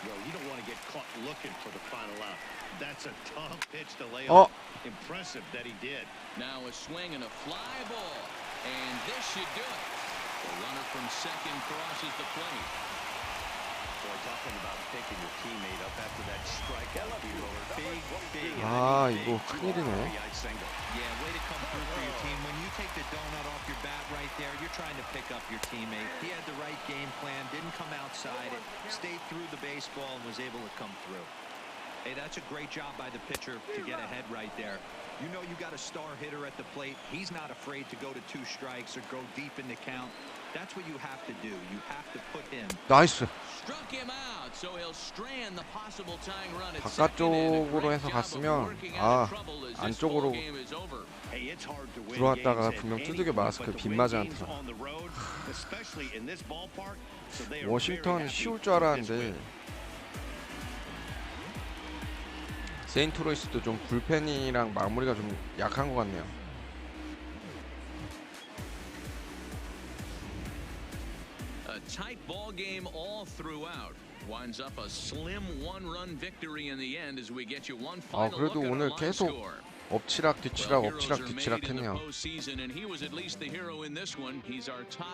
Well, you don't want to get caught looking for the final out. That's a tough pitch to lay Oh. off. Impressive that he did. Now a swing and a fly ball. And this should do it. The runner from second crosses the plate. Boy, talking about picking your teammate up after that strikeout. Big. 아, 이거 큰일이네. RBI single. Yeah, way to come through for your team. When you take the donut off your bat right there, you're trying to pick up your teammate. He had the right game plan, didn't come outside it, stayed through the baseball, and was able to come through. Hey, that's a great job by the pitcher to get ahead right there. You know you got a star hitter at the plate. He's not afraid to go to 2 strikes or go deep in the count. That's what you have to do. You have to put him. 나이스. Struck him out, so he'll strand the possible tying run at second. 바깥쪽으로 해서 갔으면 아, 안쪽으로 Hey, it's hard to win 들어왔다가 games 분명 at 두들겨 any 맞았을 point, 그 but 빗 to 맞지 win games 않더라. on the road, especially in this ballpark, so they are 워싱턴 very 쉬울 happy 줄 with this 알았는데 win. 세인트루이스도 좀 불펜이랑 마무리가 좀 약한 것 같네요. A tight ball game all throughout. Winds up a slim 1-run victory in the end as we get you one 아, final 그래도 look at 오늘 our line 계속 score. 엎치락 뒤치락 엎치락 뒤치락 했네요.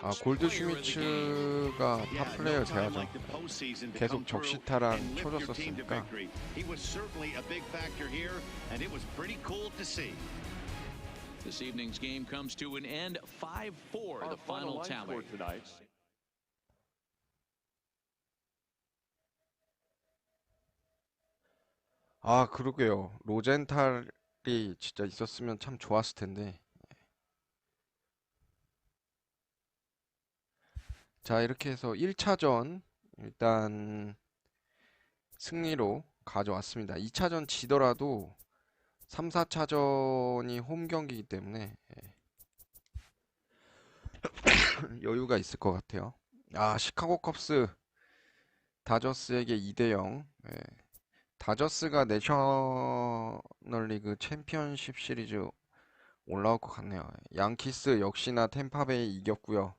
아, 골드 슈미츠가 탑 플레이어 돼야죠. 계속 적시타랑 쳐줬었으니까. This evening's game comes to an end 5-4 the final tally. 아, 그러게요. 로젠탈이 진짜 있었으면 참 좋았을 텐데. 자, 이렇게 해서 1차전 일단 승리로 가져왔습니다. 2차전 지더라도 3, 4차전이 홈 경기이기 때문에 여유가 있을 것 같아요. 아, 시카고 컵스 다저스에게 2대0. 다저스가 내셔널리그 챔피언십 시리즈 올라올 것 같네요. 양키스 역시나 템파베이 이겼고요.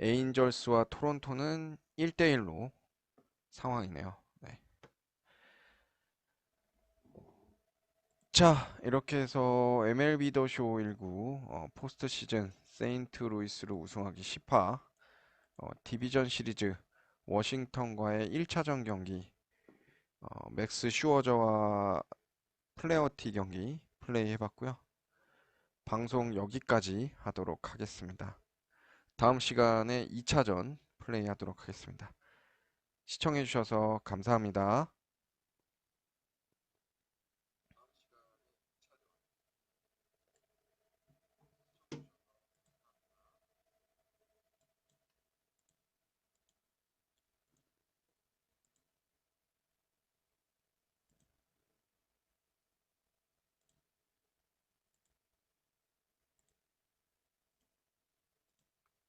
에인절스와 토론토는 1대1로 상황이네요. 네. 자, 이렇게 해서 MLB 더 쇼 19 포스트 시즌 세인트루이스를 우승하기 10화 디비전 시리즈 워싱턴과의 1차전 경기 맥스 슈워저와 플레어티 경기 플레이 해봤고요. 방송 여기까지 하도록 하겠습니다. 다음 시간에 2차전 플레이 하도록 하겠습니다. 시청해주셔서 감사합니다.